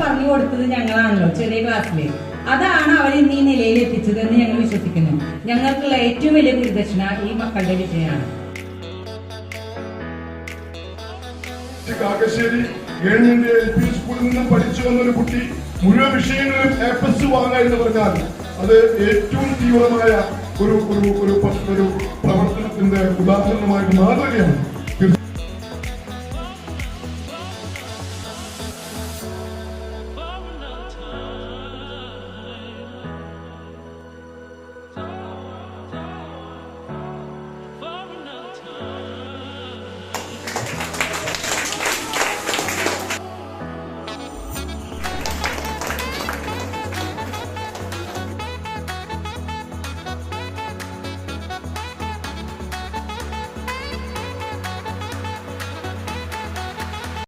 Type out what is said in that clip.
പറഞ്ഞു കൊടുത്തത് ഞങ്ങളാണല്ലോ ചെറിയ ക്ലാസ്സില്. അതാണ് അവർ ഇന്ന് ഈ നിലയിൽ എത്തിച്ചതെന്ന് ഞങ്ങൾ വിശ്വസിക്കുന്നു. ഞങ്ങൾക്കുള്ള ഏറ്റവും വലിയ ഗുരുദക്ഷിണ ഈ മക്കളുടെ വിജയമാണ്. കാക്കശ്ശേരി ഗവൺമെന്റ് LP സ്കൂളിൽ നിന്നും പഠിച്ചു വന്നൊരു കുട്ടി മുഴുവൻ വിഷയങ്ങളിലും A+ വാങ്ങുക എന്ന് പറഞ്ഞാൽ അത് ഏറ്റവും തീവ്രമായ ഒരു പ്രവർത്തനത്തിന്റെ ഉദാഹരണമായിട്ട് മാതൃകയാണ്.